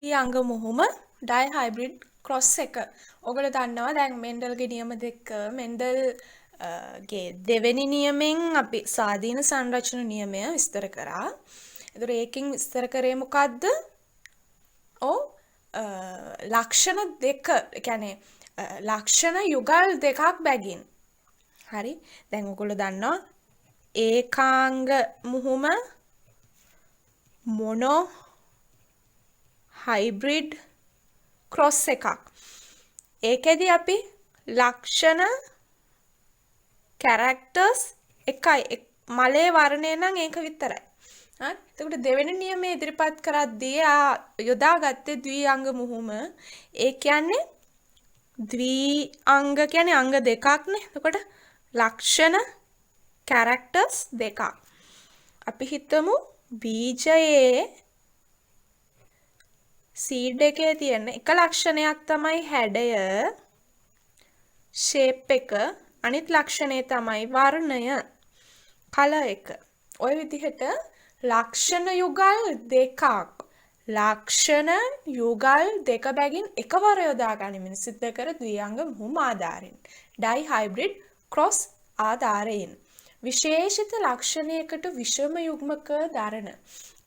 ඊ අංග මුහුම dye hybrid cross එක. ඔයගොල්ලෝ දන්නවා දැන් මෙන්ඩල්ගේ නියම දෙක ගේ දෙවෙනි නියමෙන් අපි සාධීන සංරචන නියමය විස්තර කරා. ඒතර ඒකෙන් විස්තර කරේ මොකද්ද? ඔව් ලක්ෂණ දෙක, ඒ කියන්නේ ලක්ෂණ යුගල් දෙකක් බැගින්. හරි. දැන් ඔයගොල්ලෝ දන්නවා ඒකාංග මුහුම මොනෝ හයිබ්‍රිඩ් ක්‍රොස් එකක්. ඒකෙදි අපි ලක්ෂණ කැරක්ටර්ස් එකයි මලේ වර්ණය නම් ඒක විතරයි. හරි. එතකොට දෙවෙනි නියමයේ ඉදිරිපත් කරද්දී යොදාගත්තේ ද්විඅංග මුහුම. ඒ කියන්නේ ද්විඅංග කියන්නේ අංග දෙකක්නේ. එතකොට ලක්ෂණ කැරක්ටර්ස් දෙකක්. අපි හිතමු බීජයේ සීඩ් එකේ තියෙන එක ලක්ෂණයක් තමයි හැඩය, ෂේප් එක, අනිත් ලක්ෂණය තමයි වර්ණය, කලර් එක. ඔය විදිහට ලක්ෂණ යුගල් දෙකක්, ලක්ෂණ යුගල් දෙක බැගින් එකවර යොදා ගැනීමෙන් සිද්ධ කර ද්විඅංග මුහුම ආධාරයෙන් ඩයි හයිබ්‍රිඩ් ක්‍රොස් ආධාරයෙන් විශේෂිත ලක්ෂණයකට විෂම යුග්මක දරන.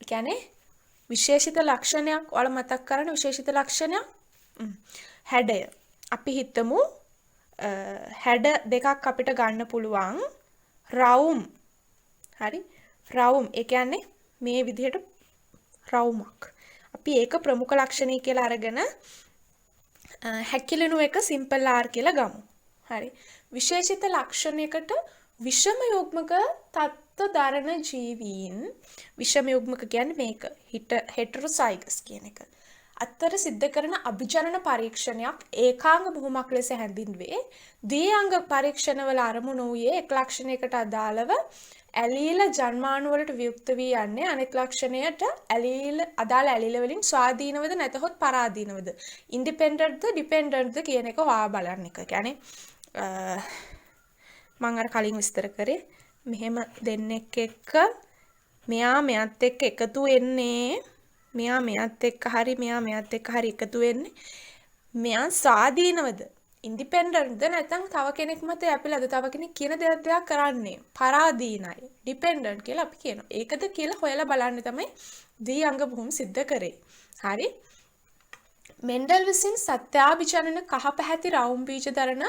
ඒ කියන්නේ විශේෂිත ලක්ෂණයක් ඔයාලා මතක් කරගන්න විශේෂිත ලක්ෂණයක් හැඩය. අපි හිතමු හැඩ දෙකක් අපිට ගන්න පුළුවන්. රවුම්. හරි. රවුම්. ඒ කියන්නේ මේ විදිහට රවුමක්. අපි ඒක ප්‍රමුඛ ලක්ෂණය කියලා අරගෙන හැකිලෙනු එක සිම්පල් ආර් කියලා ගමු. හරි. විශේෂිත ලක්ෂණයකට විෂම යුග්මක තත්ත්ව දරන ජීවීන්, විෂම යුග්මක කියන්නේ මේක හෙටරොසයිගස් කියන එක. අතර සිද්ධ කරන අභිජනන පරීක්ෂණයක් ඒකාංග මුහුමක් ලෙස හැඳින්වේ. ද්විඅංග පරීක්ෂණවල අරමුණු වූයේ එක් ලක්ෂණයකට අදාළව ඇලීල ජන්මාණු වලට වියුක්ත වී යන්නේ අනෙක් ලක්ෂණයට අදාළ ඇලීල වලින් ස්වාධීනවද නැතහොත් පරාධීනවද, ඉන්ඩිපෙන්ඩන්ට්ද ඩිපෙන්ඩන්ට්ද කියන එක හොයා බලන්න එක. කියන්නේ මම අර කලින් විස්තර කරේ මෙහෙම දෙන්නෙක් එක්ක මෙයා මෙයත් එක්ක එකතු වෙන්නේ, මෙයා මෙයත් එක්ක හරි මෙයා මෙයත් එක්ක හරි එකතු වෙන්නේ, මෙයා ස්වාධීනවද ඉන්ඩිපෙන්ඩන්ට්ද නැත්නම් තව කෙනෙක් මත යැපිලාද, තව කෙනෙක් කියන දෙයක් කරන්නේ පරාදීනයි ඩිපෙන්ඩන්ට් කියලා අපි කියනවා. ඒකද කියලා හොයලා බලන්න තමයි ද්විඅංග මුහුම සිද්ධ කරේ. හරි. මෙන්ඩල් විසින් සත්‍යාභිජනන කහ පැහැති රවුම් බීජ දරන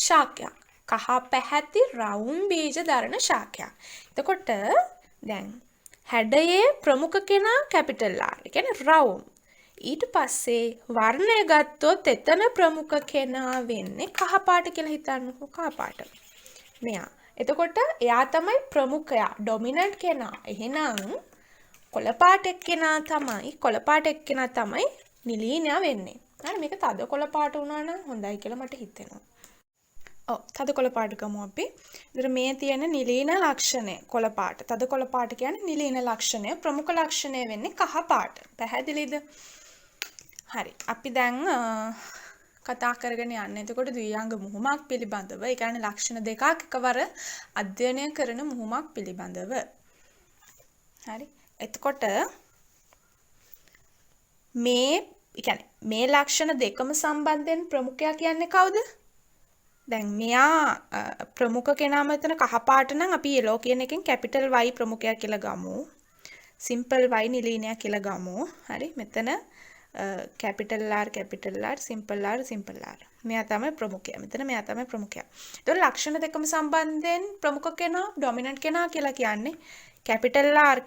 ශාකයක්. කහ පැහැති රවුම් බීජ දරන ශාකයක්. එතකොට දැන් හැඩයේ ප්‍රමුඛ කෙනා කැපිටල් ආර්. ඒ කියන්නේ රවුම්. ඊට පස්සේ වර්ණය ගත්තොත් එතන ප්‍රමුඛ කෙනා වෙන්නේ කහ පාට කියලා හිතන්නකෝ. කහ පාට. මෙයා. එතකොට එයා තමයි ප්‍රමුඛයා, ඩොමිනන්ට් කෙනා. එහෙනම් කොළ පාට එක්කෙනා තමයි නිලීනයා වෙන්නේ. හරි. මේක තද කොළ පාට වුණා නම් හොඳයි කියලා මට හිතෙනවා. ඔව් තද කොළ පාට ගමු අපි. ඉතින් මේ තියෙන නිලීන ලක්ෂණය කොළ පාට. තද කොළ පාට කියන්නේ නිලීන ලක්ෂණය. ප්‍රමුඛ ලක්ෂණය වෙන්නේ කහ පාට. පැහැදිලිද? හරි. අපි දැන් කතා කරගෙන යන්නේ. එතකොට ද්විඅංග මුහුමක් පිළිබඳව. ඒ කියන්නේ ලක්ෂණ දෙකක් එකවර අධ්‍යයනය කරන මුහුමක් පිළිබඳව. හරි. එතකොට මේ ලක්ෂණ දෙකම සම්බන්ධයෙන් ප්‍රමුඛයා කියන්නේ කවුද? දැන් මෙයා ප්‍රමුඛ කෙනා මෙතන කහ පාට නම් අපි yellow කියන එකෙන් capital Y ප්‍රමුඛයා කියලා ගමු. simple Y නිලීනයා කියලා ගමු. හරි. මෙතන capital R simple R. මෙයා තමයි ප්‍රමුඛයා. මෙතන මෙයා තමයි ප්‍රමුඛයා. ඒතකොට ලක්ෂණ දෙකම සම්බන්ධයෙන් ප්‍රමුඛ කෙනා dominant කෙනා කියලා කියන්නේ capital R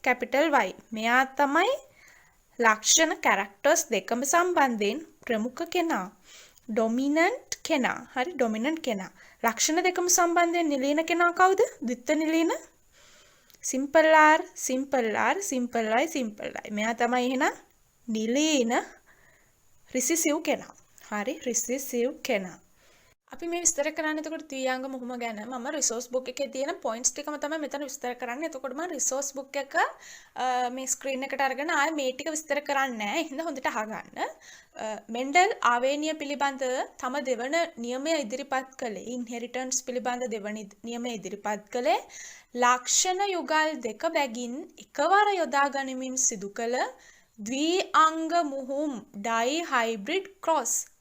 capital Y. මෙයා තමයි ලක්ෂණ characters දෙකම සම්බන්ධයෙන් ප්‍රමුඛ කෙනා. ඩොමිනන්ට් කෙනා. හරි. ඩොමිනන්ට් කෙනා. ලක්ෂණ දෙකම සම්බන්ධයෙන් නිලීන කෙනා කවුද? ද්විත්ව නිලීන. simple R. මෙයා තමයි එහෙනම් නිලීන රිසෙසිව් කෙනා. හරි. රිසෙසිව් කෙනා. අපි මේ විස්තර කරන්නේ එතකොට ද්විාංග මුහුම ගැන. මම රිසෝස් බුක් එකේ තියෙන පොයින්ට්ස් ටිකම තමයි මෙතන විස්තර කරන්නේ. එතකොට මම රිසෝස් බුක් එක මේ ස්ක්‍රීන් එකට අරගෙන ආයේ මේ ටික විස්තර කරන්නේ නැහැ. එහෙනම් හොඳට අහගන්න. මෙන්ඩල් ආවේනිය පිළිබඳ තම දෙවන නියමය ඉදිරිපත් කළේ ඉන්හෙරිටන්ස් පිළිබඳ දෙවනි නියමය ඉදිරිපත් කළේ ලක්ෂණ යුගල් දෙක බැගින් එකවර යොදා ගනිමින් සිදු කළ ද්විඅංග මුහුම් ඩයි හයිබ්‍රිඩ්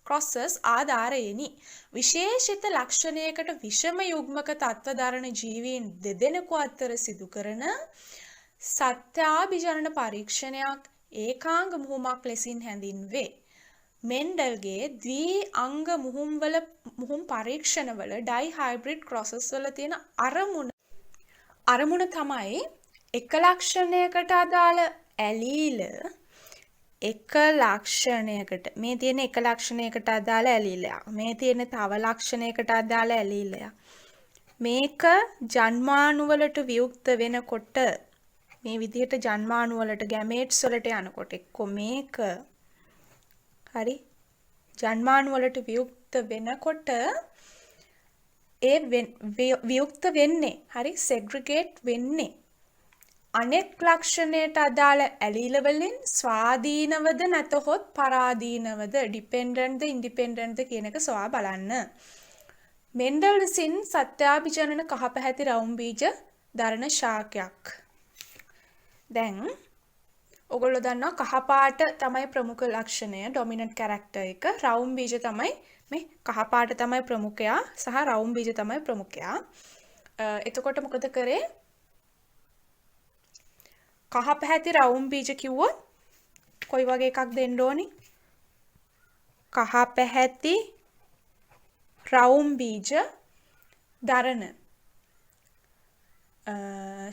crosses ආධාරයෙනි. විශේෂිත ලක්ෂණයකට විෂම යුග්මක තත්ත්ව දරන ජීවීන් දෙදෙනෙකු අතර සිදු කරන සත්‍යාභිජනන පරීක්ෂණයක් ඒකාංග මුහුමක් ලෙසින් හැඳින්වේ. මෙන්ඩල්ගේ ද්විඅංග මුහුම් පරීක්ෂණවල ඩයි හයිබ්‍රිඩ් crosses වල තියෙන අරමුණ තමයි එක ලක්ෂණයකට අදාළ ඇලීල එක ලක්ෂණයකට මේ තියෙන එක ලක්ෂණයකට අදාළ ඇලීලයක් මේ තියෙන තව ලක්ෂණයකට අදාළ ඇලීලයක් මේක ජන්මාණු වලට වියුක්ත වෙනකොට මේ විදිහට ජන්මාණු වලට ගැමේට්ස් වලට යනකොට එක්ක මේක හරි ජන්මාණු වලට වියුක්ත වෙනකොට ඒ වියුක්ත වෙන්නේ හරි සෙග්‍රිගේට් වෙන්නේ අනෙක් ලක්ෂණයට අදාළ ඇලීල වලින් ස්වාධීනවද නැතහොත් පරාධීනවද ඩිපෙන්ඩන්ට්ද ඉන්ඩිපෙන්ඩන්ට්ද කියන එක සොයා බලන්න. මෙන්ඩල් විසින් සත්‍යාභිජනන කහ පැහැති රවුම් බීජ දරන ශාකයක්. දැන් ඔයගොල්ලෝ දන්නවා කහ පාට තමයි ප්‍රමුඛ ලක්ෂණය ඩොමිනන්ට් කැරක්ටර් එක. රවුම් බීජ තමයි මේ කහ පාට තමයි ප්‍රමුඛයා සහ රවුම් බීජ තමයි ප්‍රමුඛයා. එතකොට මොකද කරේ? කහ පැහැති රවුම් බීජ කිව්වොත් කොයි වගේ එකක් දෙන්න ඕනි? කහ පැහැති රවුම් බීජ දරන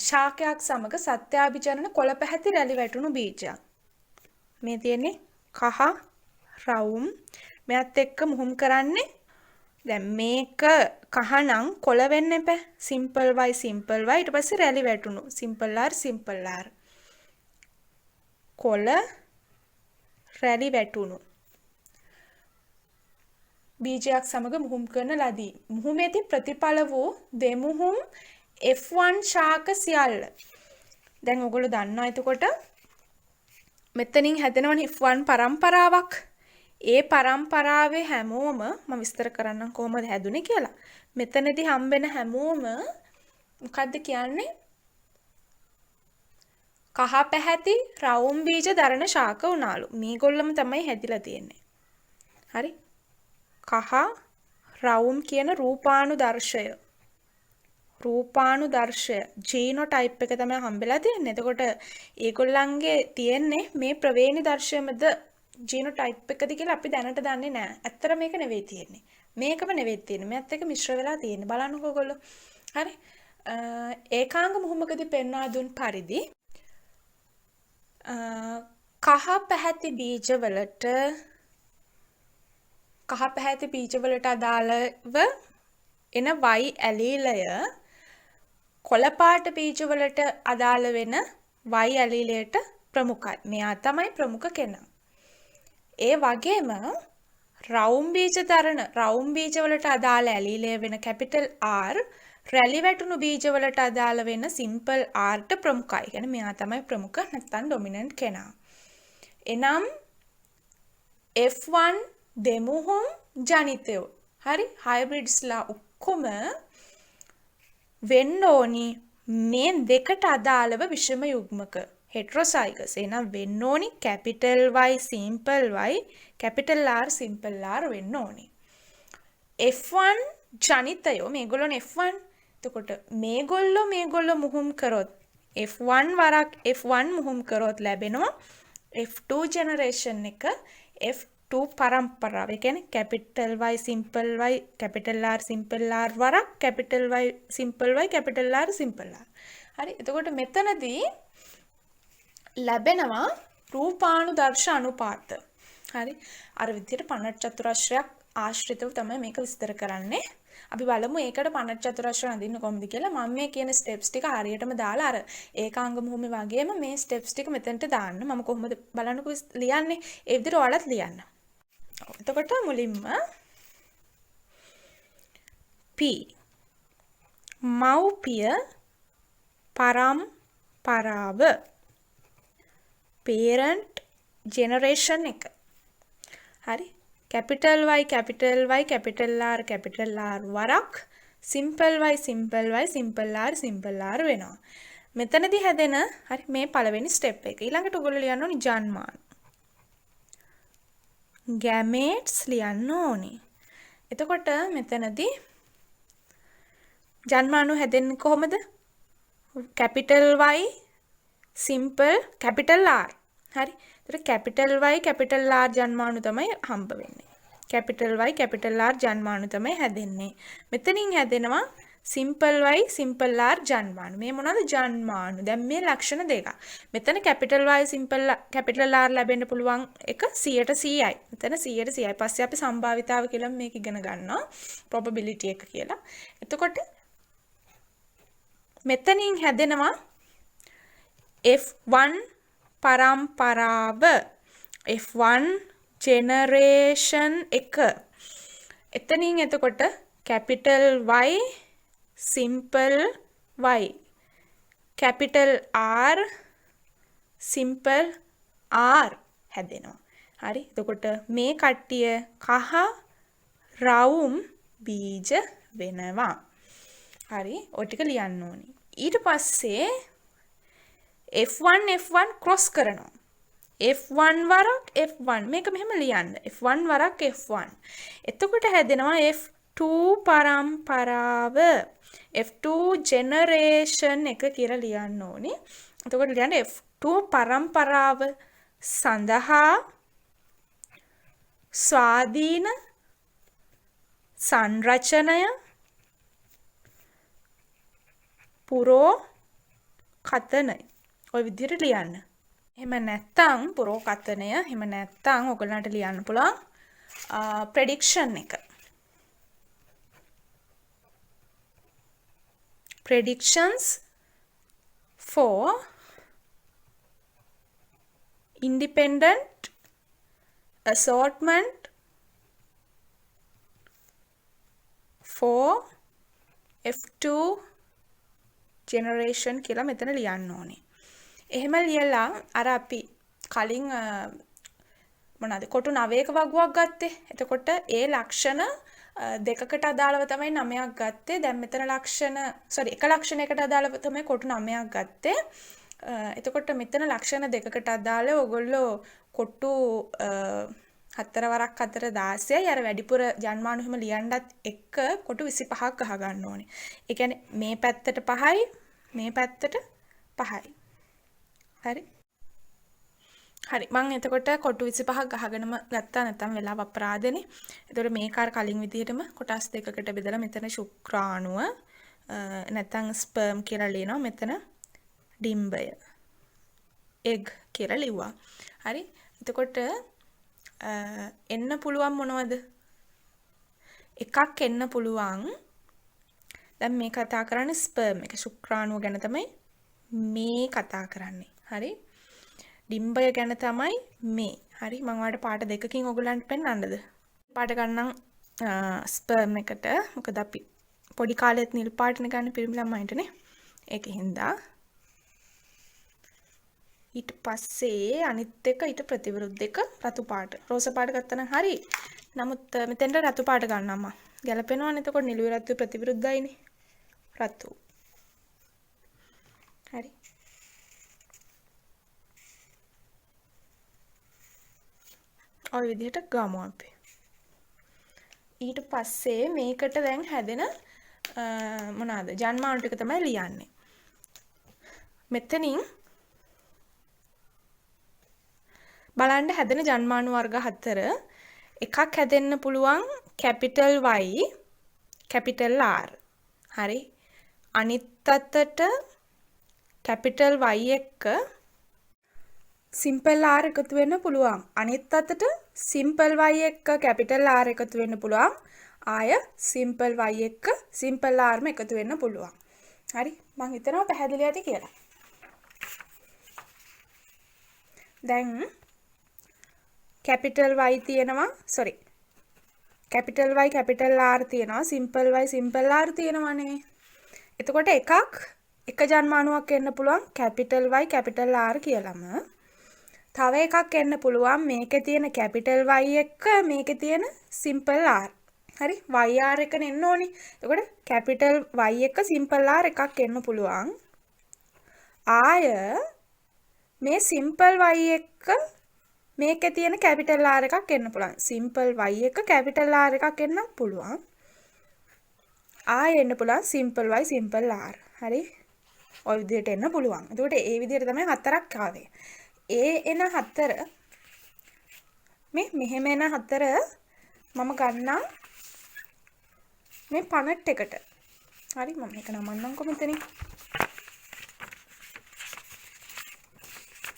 ශාකයක් සමග සත්‍යාභිජනන කොළ පැහැති රැලි වැටුණු බීජයක්. මේ තියෙන්නේ කහ රවුම්. මෙයත් එක්ක මුහුම් කරන්නේ දැන් මේක කහනම් කොළ වෙන්න එපා. සිම්පල් y ඊට පස්සේ රැලි වැටුණු සිම්පල් r කොළ රැලි වැටුණු බීජයක් සමග මුහුම් කරන ලදී. මුහුමේදී ප්‍රතිඵල වූ දෙමුහුම් F1 ශාක සියල්ල. දැන් ඔයගොල්ලෝ දන්නවා එතකොට මෙතනින් හැදෙනවනේ F1 පරම්පරාවක්. ඒ පරම්පරාවේ හැමෝම මම විස්තර කරන්නම් කොහොමද හැදුනේ කියලා. මෙතනදී හම්බෙන හැමෝම මොකද්ද කියන්නේ? කහ පැහැති රවුම් බීජ දරන ශාක උනාලු. මේගොල්ලම තමයි හැදිලා තියෙන්නේ. හරි? කහ රවුම් කියන රූපානුදර්ශය ජීනෝටයිප් එක තමයි හම්බෙලා තියෙන්නේ. එතකොට ඒගොල්ලන්ගේ තියෙන්නේ මේ ප්‍රවේණි දර්ශයමද ජීනෝටයිප් එකද කියලා අපි දැනට දන්නේ නැහැ. ඇත්තට මේක නෙවෙයි තියෙන්නේ. මේකම නෙවෙයි තියෙන්නේ. මේත් එක්ක මිශ්‍ර වෙලා තියෙන්නේ. බලන්නකෝ ඔයගොල්ලෝ. හරි? ඒකාංග මුහුමකදී පෙන්වා දුන් පරිදි කහ පැහැති බීජවලට අදාළව එන y ඇලීලය කොළ පාට බීජවලට අදාළ වෙන y ඇලීලයට ප්‍රමුඛයි. මෙයා තමයි ප්‍රමුඛ කෙනා. ඒ වගේම රවුම් බීජවලට අදාළ ඇලීලය වෙන කැපිටල් R රැලි වැටුණු බීජවලට අදාළ වෙන සිම්පල් R ට ප්‍රමුඛයි. කියන්නේ මෙයා තමයි ප්‍රමුඛ නැත්නම් ඩොමිනන්ට් කෙනා. එනම් F1 දෙමුහුම් ජනිතයෝ. හරි? හයිබ්‍රිඩ්ස්ලා ඔක්කොම වෙන්න ඕනි මේ දෙකට අදාළව විෂම යුග්මක. හෙටරොසයිගස්. එහෙනම් වෙන්න ඕනි capital Y simple Y capital R simple R වෙන්න ඕනි. F1 ජනිතයෝ මේගොල්ලෝනේ F1. එතකොට මේගොල්ලෝ මුහුම් කරොත් F1 මුහුම් කරොත් ලැබෙනවා F2 ජෙනරේෂන් එක F2 පරම්පරාව. ඒ කියන්නේ capital Y simple Y capital R simple R වරක් capital Y simple Y capital R simple R. හරි? එතකොට මෙතනදී ලැබෙනවා රූපානුදර්ශ අනුපාත. හරි? අර විදිහට පනට් චතුරස්‍රයක් ආශ්‍රිතව තමයි මේක විස්තර කරන්නේ. අපි බලමු ඒකට පනට් චතුරස්‍රය අඳින්න කොහොමද කියලා. මම මේ කියන ස්ටෙප්ස් ටික හරියටම දාලා අර ඒකාංග මුහුමේ වගේම මේ ස්ටෙප්ස් ටික මෙතනට දාන්න. මම කොහොමද බලන්නකෝ ලියන්නේ. ඒ විදිහට ඔයාලත් ලියන්න. එතකොට මුලින්ම P මව්පිය පරම්පරාව parent generation එක හරි capital Y capital Y capital R capital R වරක් simple Y simple Y simple R වෙනවා මෙතනදී හැදෙන හරි මේ පළවෙනි ස්ටෙප් එක ඊළඟට ඔයගොල්ලෝ ලියන්න ඕනි ජන්මාන gametes ලියන්න ඕනි එතකොට මෙතනදී ජන්මානු හැදෙන්නේ කොහොමද capital Y simple capital R හරි ඒතර capital Y capital R ජන්මානු තමයි හම්බ වෙන්නේ capital Y capital R ජන්මානු තමයි හැදෙන්නේ මෙතනින් හැදෙනවා simple Y simple R ජන්මානු මේ මොනවාද ජන්මානු දැන් මේ ලක්ෂණ දෙක මෙතන capital Y simple capital R ලැබෙන්න පුළුවන් එක 100%යි මෙතන 100%යි පස්සේ අපි සම්භාවිතාව කියලා මේක ඉගෙන ගන්නවා probability එක කියලා එතකොට මෙතනින් හැදෙනවා F1 පරම්පරාව F1 generation එක එතනින් එතකොට capital Y simple Y capital R simple R හැදෙනවා හරි එතකොට මේ කට්ටිය කහ රවුම් බීජ වෙනවා හරි ඔය ටික ලියන්න ඕනේ ඊට පස්සේ F1 cross කරනවා F1 වරක් F1 මේක මෙහෙම ලියන්න F1 වරක් F1 එතකොට හැදෙනවා F2 පරම්පරාව F2 generation එක කියලා ලියන්න ඕනේ එතකොට ලියන්න F2 පරම්පරාව සඳහා ස්වාධීන සංරචනය පුරෝ කතනය ඔය විදිහට ලියන්න. එහෙම නැත්නම් පුරෝ කතනය එහෙම නැත්නම් ඔයගලන්ට ලියන්න පුළුවන් prediction එක. Predictions for independent assortment for F2 generation කියලා මෙතන ලියන්න ඕනේ. එහෙම ලියලා අර අපි කලින් මොනවාද කොටු 9ක වගුවක් ගත්තේ. එතකොට ඒ ලක්ෂණ දෙකකට අදාළව තමයි 9ක් ගත්තේ. දැන් මෙතන ලක්ෂණ එක ලක්ෂණයකට අදාළව තමයි කොටු 9ක් ගත්තේ. එතකොට මෙතන ලක්ෂණ දෙකකට අදාළව ඔයගොල්ලෝ කොටු 4 වරක් 4 16යි අර වැඩිපුර ජන්මානු හිම ලියන්නත් එක්ක කොටු 25ක් ගහ ගන්න ඕනේ. ඒ කියන්නේ මේ පැත්තට 5යි මේ පැත්තට 5යි. හරි. හරි මම එතකොට කොටු 25ක් ගහගෙනම ගත්තා නැත්නම් වෙලාව අපරාධනේ. එතකොට මේක අර කලින් විදිහටම කොටස් දෙකකට බෙදලා මෙතන ශුක්‍රාණුව නැත්නම් ස්පර්ම් කියලා ලියනවා. මෙතන ඩිම්බය. එග් කියලා ලිව්වා. හරි. එතකොට එන්න පුළුවන් මොනවද? එකක් එන්න පුළුවන්. දැන් මේ කතා කරන්නේ ස්පර්ම් එක ශුක්‍රාණුව ගැන තමයි මේ කතා කරන්නේ. හරි. ඩිම්බය ගැන තමයි මේ. හරි. මම ඔයාලට පාට දෙකකින් ඔයගලන්ට පෙන්නන්නද? පාට ගන්නම් ස්පර්ම් එකට. මොකද අපි පොඩි කාලෙත් නිල් පාටනේ ගන්න පිරිමි ළමයින්ටනේ. ඒකෙන්ද ඊට පස්සේ අනිත් එක ඊට ප්‍රතිවිරුද්ධ එක රතු පාට. රෝස පාට ගත්තා නම් හරි. නමුත් මෙතෙන්ට රතු පාට ගන්නවා මම. ගැලපෙනවනේ එතකොට නිලුවේ රතු ප්‍රතිවිරුද්ධයිනේ. රතු. හරි. ඔය විදිහට ගමු අපි. ඊට පස්සේ මේකට දැන් හැදෙන මොනවාද? ජන්මානු ටික තමයි ලියන්නේ. මෙතනින් බලන්න හැදෙන ජන්මානු වර්ග 4 එකක් හැදෙන්න පුළුවන් capital Y capital R හරි අනිත් අතට capital Y එක්ක simple R එකතු වෙන්න පුළුවන් අනිත් අතට simple Y එක්ක capital R එකතු වෙන්න පුළුවන් ආය simple Y එක්ක simple R ම එකතු වෙන්න පුළුවන් හරි මම හිතනවා පැහැදිලි ඇති කියලා දැන් capital Y තියෙනවා කැපිටල් y කැපිටල් r තියෙනවා සිම්පල් y සිම්පල් r තියෙනවානේ. එතකොට එක ජන්මානුවක් එන්න පුළුවන් කැපිටල් y කැපිටල් r කියලාම. තව එකක් එන්න පුළුවන් මේකේ තියෙන කැපිටල් y එක්ක මේකේ තියෙන සිම්පල් r. හරි yr එක එන්න ඕනේ. එතකොට කැපිටල් y එක්ක සිම්පල් r එකක් එන්න පුළුවන්. ආය මේ සිම්පල් y එක්ක මේකේ තියෙන කැපිටල් R එකක් එන්න පුළුවන්. සිම්පල් y එක කැපිටල් R එකක් එන්න පුළුවන්. ආයෙ එන්න පුළුවන් සිම්පල් y සිම්පල් R. හරි. ඔය විදිහට එන්න පුළුවන්. එතකොට ඒ විදිහට තමයි හතරක් ආවේ. ඒ එන හතර මෙහෙම එන හතර මම ගන්නම් මේ පනට් එකට. හරි මම මේක නමන්නම්කො මෙතනින්.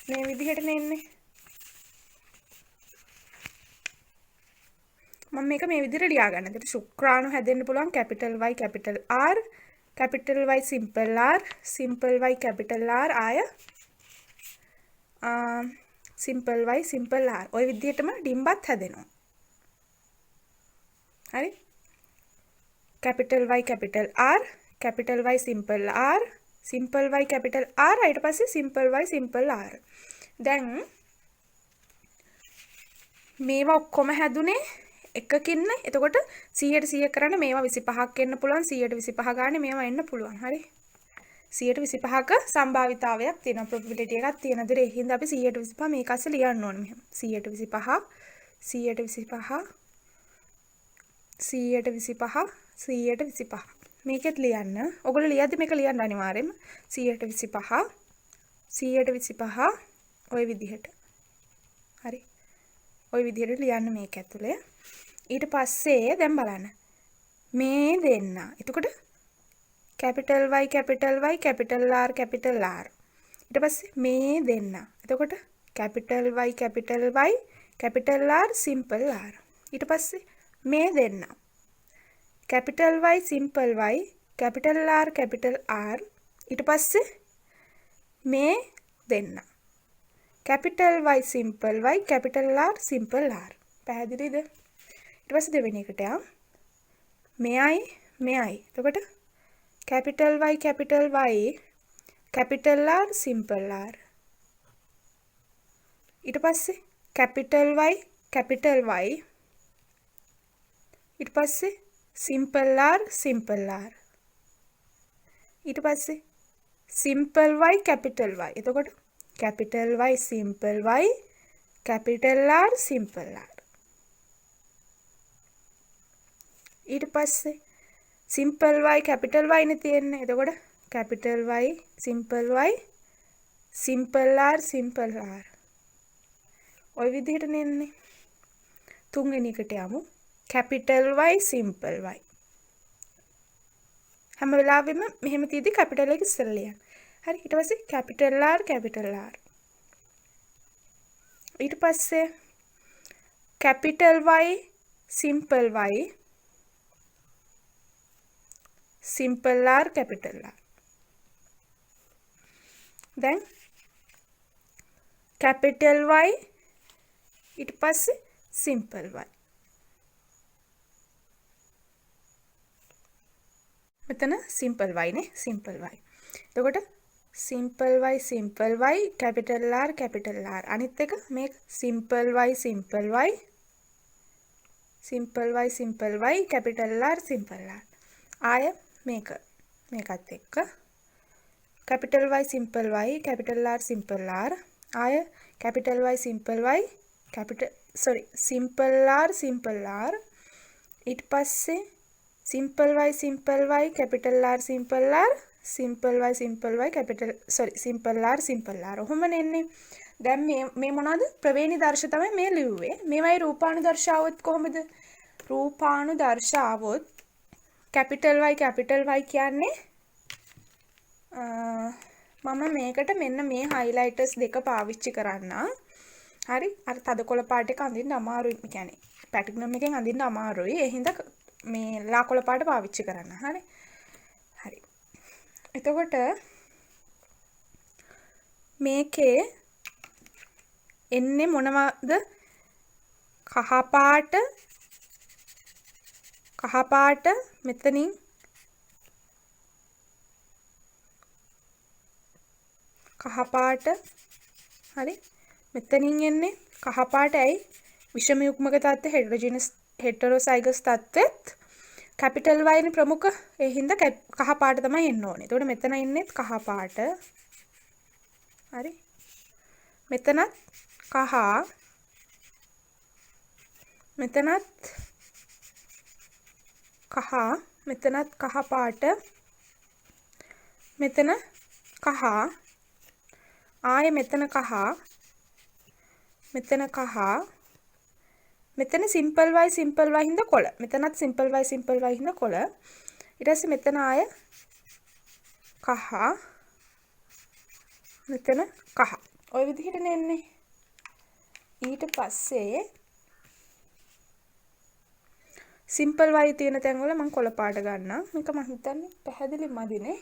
මේ විදිහට නෙන්නේ. මම මේක මේ විදිහට ලියා ගන්න. එතකොට ශුක්‍රාණු හැදෙන්න පුළුවන් capital Y capital R capital Y simple R simple Y capital R ආය සිම්පල් y සිම්පල් r ඔය විදිහටම ඩිම්බත් හැදෙනවා. හරි capital y capital r capital y simple r simple y capital r ඊට පස්සේ සිම්පල් y සිම්පල් r. දැන් මේවා ඔක්කොම හැදුනේ එකකින්. එතකොට 100% කරන්න මේවා 25ක් එන්න පුළුවන් 125 ගානේ මේවා එන්න පුළුවන්. හරි 125ක සම්භාවිතාවයක් තියෙනවා probability එකක් තියෙනවා. ඒතර ඒ හින්දා අපි 125 මේක ඇස්සේ ලියන්න ඕනේ මෙහෙම. 125 මේකෙත් ලියන්න. ඔයගොල්ලෝ ලියද්දි මේක ලියන්න අනිවාර්යයෙන්ම 125 ඔය විදිහට. හරි. ඔය විදිහට ලියන්න මේක ඇතුලේ. ඊට පස්සේ දැන් බලන්න. මේ දෙන්න. එතකොට capital Y capital Y capital R capital R. ඊට පස්සේ මේ දෙන්න. එතකොට capital Y capital Y capital R simple R. ඊට පස්සේ මේ දෙන්න. capital Y simple Y capital R capital R. ඊට පස්සේ මේ දෙන්න. capital Y simple Y capital R simple R. පැහැදිලිද? ඊට පස්සේ දෙවෙනි එකට යමු. මෙයයි. එතකොට capital Y capital Y capital R simple R. ඊට පස්සේ capital Y capital Y ඊට පස්සේ simple R simple R. ඊට පස්සේ simple Y capital Y. එතකොට capital Y simple Y capital R simple R. ඊට පස්සේ simple y capital Y නේ තියෙන්නේ. එතකොට capital Y simple Y simple R simple R. ඔය විදිහට නෙන්නේ. තුන්වෙනි එකට යමු. capital Y simple Y. හැම වෙලාවෙම මෙහෙම තියෙදි capital එක ඉස්සෙල්ලා ලියන්න. හරි. ඊට පස්සේ capital R capital R. ඊට පස්සේ capital Y simple Y simple R capital R. Then capital Y ඊට පස්සේ simple Y. මෙතන simple y නේ simple y. එතකොට simple y capital R capital R. අනිත් එක මේක simple y simple y capital R simple R. ආය මේකත් එක්ක capital Y simple Y capital R simple R. ආය capital Y simple Y simple R simple R. ඊට පස්සේ simple y capital R simple R simple y capital simple R simple R. ඔහොම නෙන්නේ. දැන් මේ මොනවද? ප්‍රවේණි දර්ශ තමයි මේ ලිව්වේ. මේවයි රූපානුදර්ශ આવොත් කොහොමද? රූපානුදර්ශ આવොත් capital Y කියන්නේ මම මේකට මෙන්න මේ highlighters දෙක පාවිච්චි කරන්නම්. හරි? අර තද කොළ පාට එක අඳින්න අමාරුයි. කියන්නේ පැටිග්නම් එකෙන් අඳින්න අමාරුයි. ඒ හින්දා මේ ලා කොළ පාට පාවිච්චි කරන්න. හරි. එතකොට මේකේ එන්නේ මොනවද? කහ පාට කහ පාට මෙතනින් කහ පාට හරි මෙතනින් එන්නේ කහ පාට ඇයි විෂම යුග්මක තත්ත්වය හෙටරොසයිගස් තත්ත්වෙත් කැපිටල් Y නේ ප්‍රමුඛ ඒ හින්දා කහ පාට තමයි එන්න ඕනේ. එතකොට මෙතන ඉන්නේ කහ පාට. හරි. මෙතනත් කහ මෙතනත් කහ මෙතනත් කහ පාට මෙතන කහ ආයේ මෙතන කහ මෙතන කහ මෙතන සිම්පල් y හින්දා කොළ මෙතනත් සිම්පල් y හින්දා කොළ ඊට පස්සේ මෙතන ආය කහ මෙතන කහ ඔය විදිහට නෙන්නේ ඊට පස්සේ සිම්පල් y තියෙන තැන් වල මම කොළ පාට ගන්නම් මේක මම හිතන්නේ පැහැදිලි මදිනේ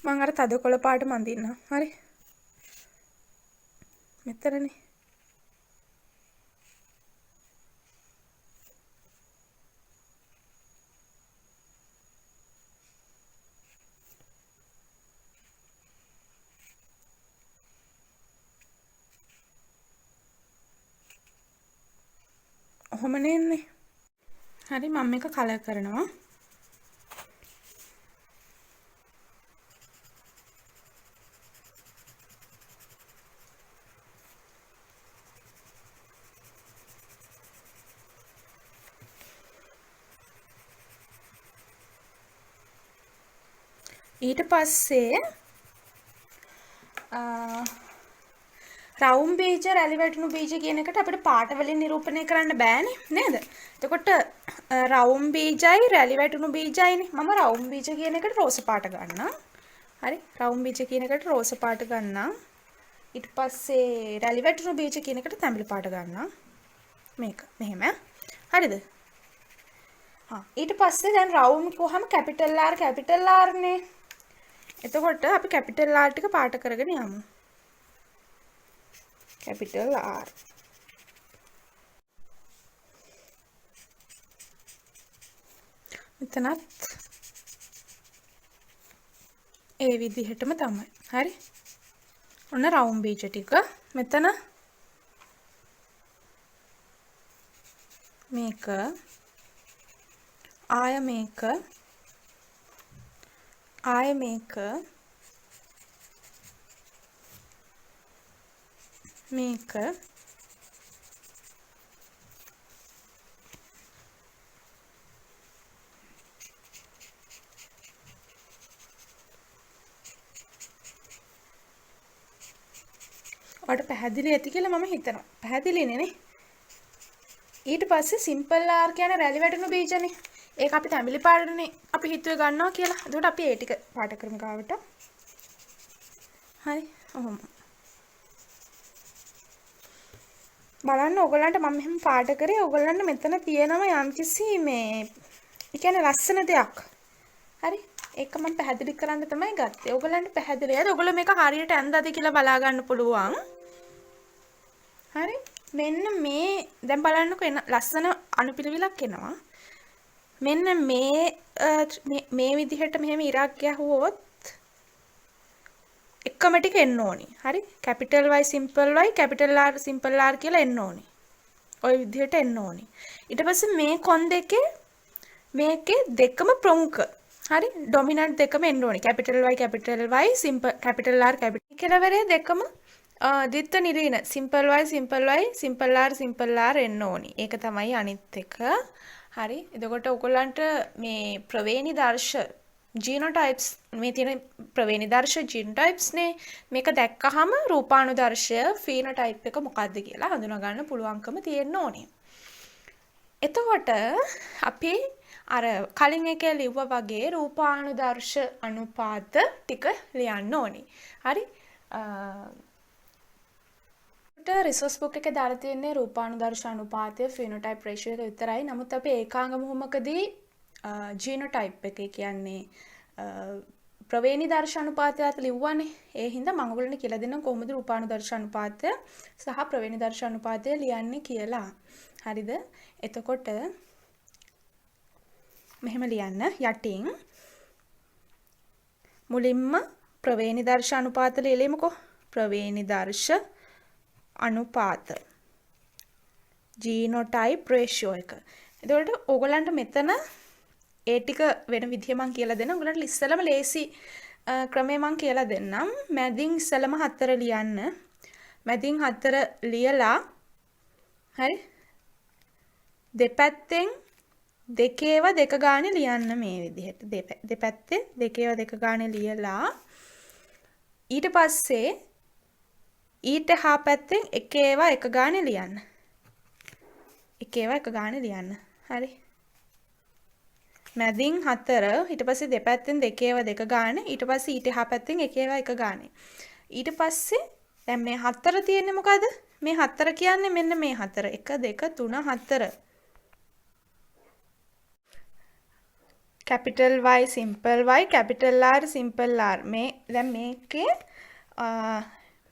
මම අර තද කොළ පාට මඳින්න හරි මෙතනනේ ඔහොමනේ එන්නේ හරි මම මේක කලර් කරනවා ඊට පස්සේ රවුම් බීජ රැලි වැටුණු බීජ කියන එකට අපිට පාට වලින් නිරූපණය කරන්න බෑනේ නේද? එතකොට රවුම් බීජයි රැලි වැටුණු බීජයිනේ. මම රවුම් බීජ කියන එකට රෝස පාට ගන්නම්. හරි. රවුම් බීජ කියන එකට රෝස පාට ගන්නම්. ඊට පස්සේ රැලි වැටුණු බීජ කියන එකට තැඹිලි පාට ගන්නම්. මේක මෙහෙම. හරිද? ඊට පස්සේ දැන් රවුම් කොහම කැපිටල් R නේ. එතකොට අපි කැපිටල් R ටික පාට කරගෙන යමු. capital R මෙතනත් ඒ විදිහටම තමයි. හරි. ඔන්න රවුම් බීජ ටික මෙතන මේක ආය මේක ආය මේක මේක ඔයාලට පැහැදිලි ඇති කියලා මම හිතනවා. පැහැදිලිනේ නේ? ඊට පස්සේ සිම්පල් R කියන්නේ රැලි වැටුණු බීජනේ. ඒක අපි තැඹිලි පාටනේ අපි හිතුවේ ගන්නවා කියලා. එතකොට අපි ඒ ටික පාට කරමු ගාවට. හරි. ඔහොම. බලන්න ඕගොල්ලන්ට මම මෙහෙම පාට කරේ ඕගොල්ලන්ට මෙතන තියෙනවා යම්කිසි මේ ඒ කියන්නේ ලස්සන දෙයක්. හරි? ඒක මම පැහැදිලි කරන්න තමයි ගත්තේ. ඕගොල්ලන්ට පැහැදිලිද? ඕගොල්ලෝ මේක හරියට ඇඳලාද කියලා බලා ගන්න පුළුවන්. හරි? මෙන්න මේ දැන් බලන්නකෝ එන ලස්සන අනුපිළිවිලක් එනවා. මෙන්න මේ විදිහට මෙහෙම ඉරක් ගැහුවොත් එකම ටික එන්න ඕනි. හරි? Capital Y simple Y capital R simple R කියලා එන්න ඕනි. ওই විදිහට එන්න ඕනි. ඊට පස්සේ මේ කොන් දෙකේ මේකේ දෙකම ප්‍රමුඛ. හරි? ඩොමිනන්ට් දෙකම එන්න ඕනි. Capital Y simple capital R capital කෙලවරේ දෙකම ද්විත්ව නිරීන සිම්පල් Y සිම්පල් R එන්න ඕනි. ඒක තමයි අනිත් එක. හරි? එතකොට ඔයගොල්ලන්ට මේ ප්‍රවේණි දර්ශ ජීනෝටයිප්ස් මේ තියෙන ප්‍රවේණි දර්ශ ජීනෝටයිප්ස් නේ මේක දැක්කහම රූපානුදර්ශය ෆීනෝටයිප් එක මොකක්ද කියලා හඳුනා ගන්න පුළුවන්කම තියෙන්න ඕනේ. එතකොට අපි අර කලින් එකේ ලිව්වා වගේ රූපානුදර්ශ අනුපාත ටික ලියන්න ඕනේ. හරි? රිසෝස් බුක් එකේ දාලා තියෙන්නේ රූපානුදර්ශ අනුපාතය ෆීනෝටයිප් රේෂියෝ එක විතරයි. නමුත් අපි ඒකාංග මුහුමකදී ජීනෝටයිප් එකේ කියන්නේ ප්‍රවේණි දර්ශ අනුපාතයත් ලිව්වනේ. ඒ හින්දා මම ඔයගොල්ලන්ට කියලා දෙන්නම් කොහොමද රූපානුදර්ශ අනුපාතය සහ ප්‍රවේණි දර්ශ අනුපාතය ලියන්නේ කියලා. හරිද? එතකොට මෙහෙම ලියන්න යටින් මුලින්ම ප්‍රවේණිදර්ශ අනුපාත ලියමුකෝ. ප්‍රවේණිදර්ශ අනුපාත ජීනෝටයිප් රේෂියෝ එක. එතකොට ඕගොල්ලන්ට මෙතන ඒ ටික වෙන විදිය මම කියලා දෙන්න. ඕගොල්ලන්ට ඉස්සෙල්ලම ලේසි ක්‍රමය මම කියලා දෙන්නම්. මැදින් ඉස්සෙල්ලම 4 ලියන්න. මැදින් 4 ලියලා හරි දෙපැත්තෙන් දෙකේව දෙක ගානේ ලියන්න මේ විදිහට. දෙපැත්තේ දෙකේව දෙක ගානේ ලියලා ඊට පස්සේ ඊට හා පැත්තෙන් එකේව එක ගානේ ලියන්න. එකේව එක ගානේ ලියන්න. හරි. මැදින් 4 ඊට පස්සේ දෙපැත්තෙන් දෙකේව දෙක ගානේ ඊට පස්සේ ඊට හා පැත්තෙන් එකේව එක ගානේ. ඊට පස්සේ දැන් මේ 4 තියෙන්නේ මොකද? මේ 4 කියන්නේ මෙන්න මේ 4. 1 2 3 4. capital Y simple Y capital R simple R මේ දැන්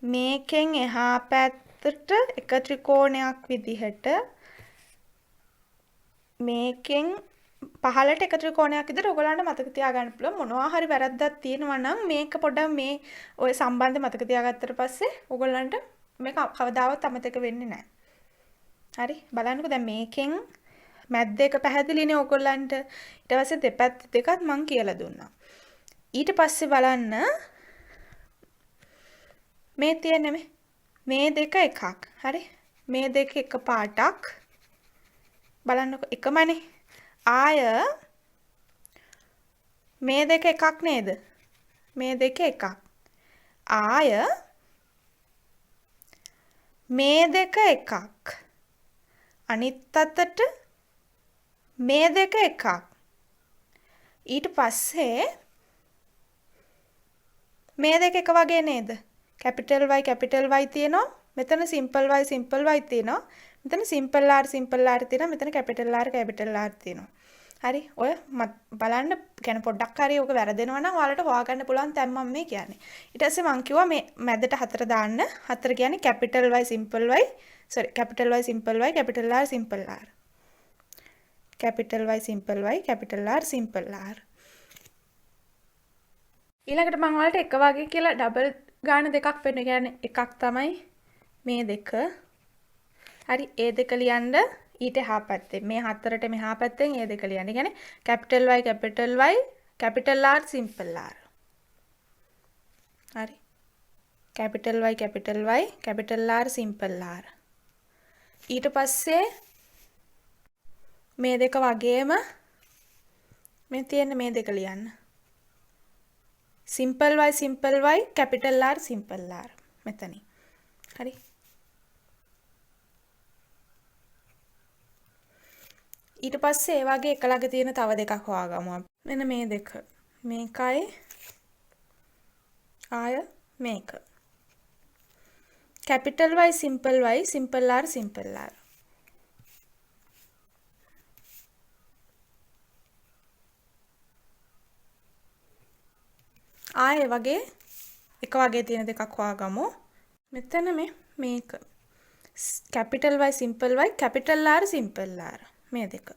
මේකෙන් එහා පැත්තට එක ත්‍රිකෝණයක් විදිහට මේකෙන් පහළට එක ත්‍රිකෝණයක් විතර ඔයගොල්ලන්ට මතක තියාගන්න පුළුවන්. මොනවා හරි වැරද්දක් තියෙනවා නම් මේක පොඩ්ඩක් මේ ඔය සම්බන්ධ මතක තියාගත්තට පස්සේ ඔයගොල්ලන්ට මේක කවදාවත් අමතක වෙන්නේ නැහැ. හරි බලන්නකෝ දැන් මේකෙන් මැද්ද එක පැහැදිලිනේ ඔයගොල්ලන්ට. ඊට පස්සේ දෙපැත්ත දෙකත් මම කියලා දුන්නා. ඊට පස්සේ බලන්න මේ තියෙන්නේ මේ දෙක එකක්. හරි මේ දෙක එක පාටක්. බලන්නකෝ එකමනේ. ආය මේ දෙක එකක් නේද? මේ දෙක එකක්. ආය මේ දෙක එකක්. අනිත් අතට මේ දෙක එකක්. ඊට පස්සේ මේ දෙක එක වගේ නේද? capital Y තියෙනවා. මෙතන simple Y තියෙනවා. මෙතන simple R තියෙනවා. මෙතන capital R තියෙනවා. හරි ඔය බලන්න කියන පොඩ්ඩක් හරි ඔක වැරදෙනවා නම් ඔයාලට හොයාගන්න පුළුවන් තැන් මම මේ කියන්නේ. ඊට පස්සේ මම කිව්වා මේ මැදට 4 දාන්න. 4 කියන්නේ capital Y simple Y capital Y simple Y capital R simple R. capital Y simple Y capital R simple R. ඊළඟට මම ඔයාලට එක වගේ කියලා ඩබල් ගාන දෙකක් වෙන්න කියන්නේ එකක් තමයි මේ දෙක. හරි ඒ දෙක ලියන්න ඊට එහා පැත්තේ මේ 4ට මෙහා පැත්තෙන් ඒ දෙක ලියන්න. කියන්නේ capital Y capital R simple R. හරි capital Y capital R simple R. ඊට පස්සේ මේ දෙක වගේම මේ තියෙන මේ දෙක ලියන්න. simple Y capital R simple R මෙතනින්. හරි ඊට පස්සේ ඒ වගේ එක ළඟ තියෙන තව දෙකක් හොයාගමු. මෙන්න මේ දෙක. මේකයි ආය මේක. capital Y simple R simple R. ආය වගේ එක වගේ තියෙන දෙකක් හොයාගමු. මෙතන මේක capital Y capital R simple R මේ දෙක.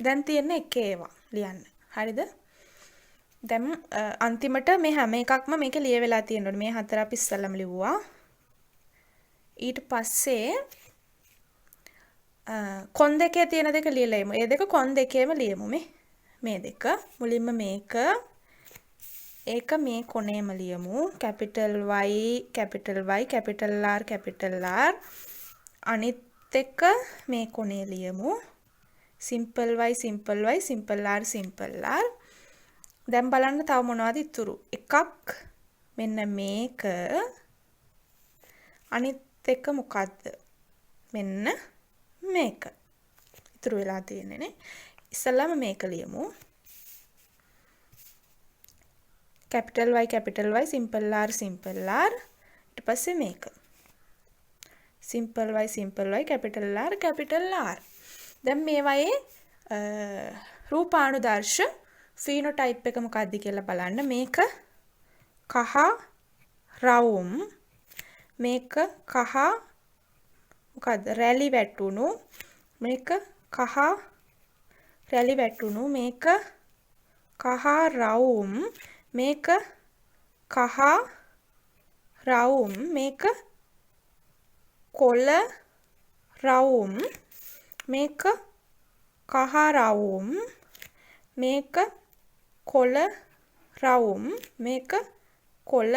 දැන් තියෙන්නේ එක ඒවා ලියන්න. හරිද? දැන් අන්තිමට මේ හැම එකක්ම මේක ලිය වෙලා තියෙනවා. මේ 4 අපි ඉස්සෙල්ලම ලිව්වා. ඊට පස්සේ කොන් දෙකේ තියෙන දෙක ලියලා එමු. ඒ දෙක කොන් දෙකේම ලියමු මේ දෙක. මුලින්ම මේක ඒක මේ කොනේම ලියමු. capital Y capital R. අනිත් එක මේ කොනේ ලියමු. simple Y simple R. දැන් බලන්න තව මොනවද ඉතුරු? එකක් මෙන්න මේක. අනිත් එක මොකද්ද? මෙන්න මේක. ඉතුරු වෙලා තියෙන්නේ නේ. ඉස්සෙල්ලාම මේක ලියමු. capital Y simple R. ඊට පස්සේ මේක. simple Y capital R. දැන් මේවායේ රූපානුදර්ශ phenotype එක මොකක්ද කියලා බලන්න. මේක කහ රවුම්. මේක කහ මොකද්ද? රැලි වැටුණු. මේක කහ රැලි වැටුණු. මේක කහ රවුම්. මේක කහ රවුම්. මේක කොළ රවුම්. මේක කහ රවුම්. මේක කොළ රවුම්. මේක කොළ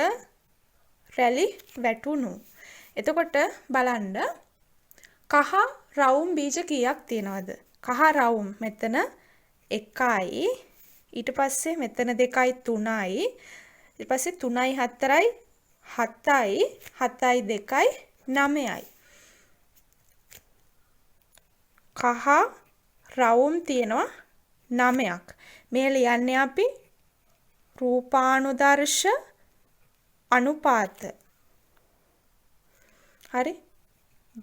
රැලි වැටුණු. එතකොට බලන්න කහ රවුම් බීජ කීයක් තියෙනවද? කහ රවුම් මෙතන 1යි. ඊට පස්සේ මෙතන 2යි 3යි. ඊට පස්සේ 3යි 4යි 7යි 7යි 2යි 9යි. කහ රවුම් තියෙනවා 9ක්. මේ ලියන්නේ අපි රූපානුදර්ශ අනුපාත. හරි.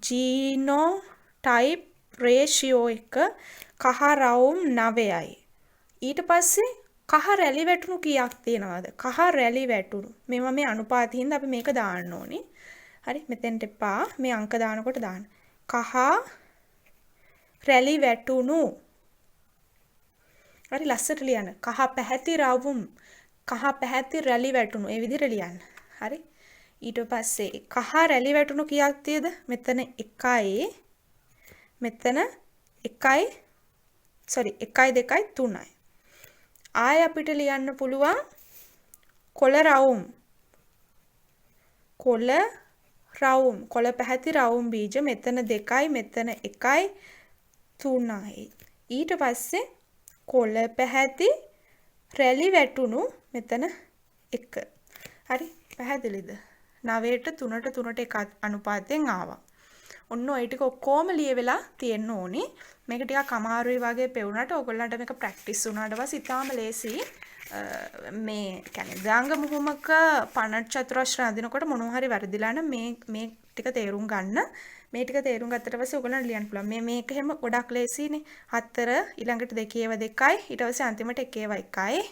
ජීනෝටයිප් රේෂියෝ එක කහ රවුම් 9යි. ඊට පස්සේ කහ රැලි වැටුණු කීයක් තියෙනවද? කහ රැලි වැටුණු. මේවා මේ අනුපාතයෙන් හින්දා අපි මේක දාන්න ඕනේ. හරි. මෙතෙන්ට එපා. මේ අංක දානකොට දාන්න. කහ රැලි වැටුණු. හරි ලස්සට ලියන්න. කහ පැහැති රවුම්. කහ පැහැති රැලි වැටුණු. ඒ විදිහට ලියන්න. හරි. ඊට පස්සේ කහ රැලි වැටුණු කීයක් තියෙද? මෙතන 1යි. මෙතන 1යි 2යි 3යි. ආය අපිට ලියන්න පුළුවන් කොළ රවුම්. කොළ රවුම්. කොළ පැහැති රවුම් බීජ මෙතන 2යි මෙතන 1යි 3යි. ඊට පස්සේ කොළ පැහැති රැලි වැටුණු මෙතන 1. හරි පැහැදිලිද? 9ට 3ට 3ට 1 අනුපාතයෙන් ආවා. ඔන්න ඔය ටික ඔක්කොම ලියවිලා තියෙන්න ඕනේ. මේක ටිකක් අමාරුයි වගේ පෙවුනට ඔයගොල්ලන්ට මේක ප්‍රැක්ටිස් වුණාට පස්සේ ඉතාලම ලේසි. මේ කියන්නේ ද්‍රාංග මුහුමක පණට් චතුරස්‍ර අඳිනකොට මොනවා හරි වැරදිලා නම් මේ ටික තේරුම් ගන්න. මේ ටික තේරුම් ගත්තට පස්සේ ඔයගොල්ලන්ට ලියන්න පුළුවන්. මේක හැම ගොඩක් ලේසිනේ. 4 ඊළඟට 2 2යි ඊට පස්සේ අන්තිමට 1 1යි.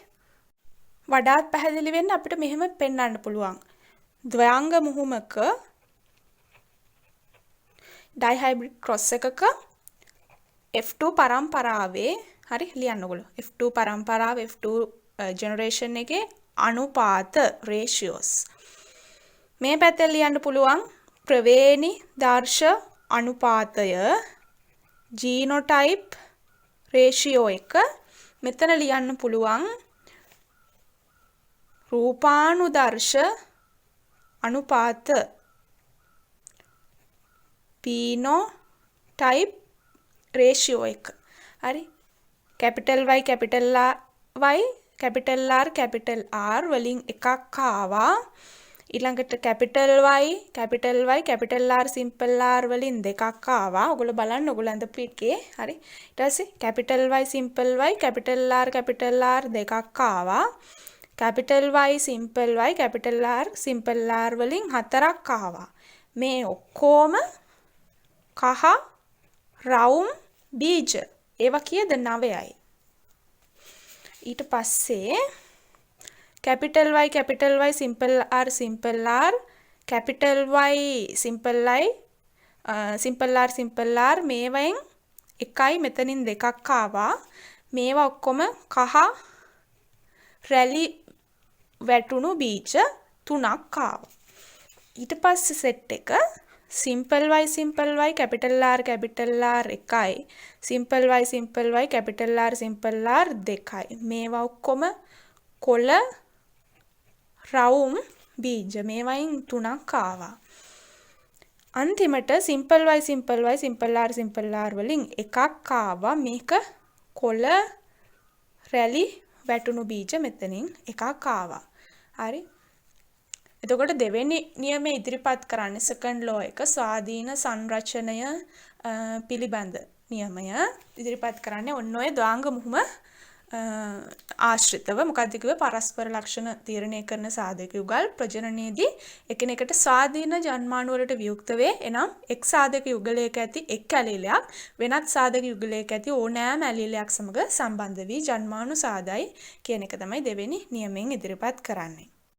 වඩාත් පැහැදිලි වෙන්න අපිට මෙහෙම පෙන්වන්න පුළුවන්. ද්වයාංග මුහුමක ඩයිහයිබ්‍රිඩ් ක්‍රොස් එකක F2 පරම්පරාවේ හරි ලියන්න ඕගොල්ලෝ. F2 පරම්පරාව F2 ජෙනරේෂන් එකේ අනුපාත රේෂියෝස්. මේ පැත්තෙන් ලියන්න පුළුවන් ප්‍රවේණි දර්ශ අනුපාතය ජීනෝටයිප් රේෂියෝ එක. මෙතන ලියන්න පුළුවන් රූපානුදර්ශ අනුපාත phenotype ratio එක. හරි. capital Y capital R වලින් එකක් ආවා. ඊළඟට capital Y capital R simple R වලින් දෙකක් ආවා. ඔයගොල්ලෝ බලන්න ඔයගොල්ලෝ අඳපු එකේ. හරි. ඊට පස්සේ capital Y simple Y capital R දෙකක් ආවා. capital Y simple R simple R වලින් හතරක් ආවා. මේ ඔක්කොම කහ රවුම් බීජ. ඒවා කීයද? 9යි. ඊට පස්සේ capital Y simple R capital Y simple R මේවෙන් එකයි මෙතනින් දෙකක් ආවා. මේවා ඔක්කොම කහ රැලි වැටුණු බීජ 3ක් ආවා. ඊට පස්සේ සෙට් එක simple Y capital R එකයි simple Y capital R 2යි. මේවා ඔක්කොම කොළ රවුම් බීජ. මේවයින් 3ක් ආවා. අන්තිමට simple R වලින් එකක් ආවා. මේක කොළ රැලි වැටුණු බීජ මෙතනින් එකක් ආවා. හරි. එතකොට දෙවෙනි නියමය ඉදිරිපත් කරන්නේ සෙකන්ඩ් ලෝ එක ස්වාධීන සංරචනය පිළිබඳ නියමය ඉදිරිපත් කරන්නේ ඔන්න ඔය ද්වාංග මුහුම ආශ්‍රිතව. මොකක්ද කිව්වේ? පරස්පර ලක්ෂණ තීරණය කරන සාධක යුගල් ප්‍රජනනයේදී එකිනෙකට ස්වාධීන ජන්මාණු වලට වියුක්ත වේ. එනම් එක් සාධක යුගලයක ඇති එක් ඇලීලයක් වෙනත් සාධක යුගලයක ඇති ඕනෑම ඇලීලයක් සමග සම්බන්ධ වී ජන්මාණු සාදයි කියන එක තමයි දෙවෙනි නියමයෙන් ඉදිරිපත් කරන්නේ.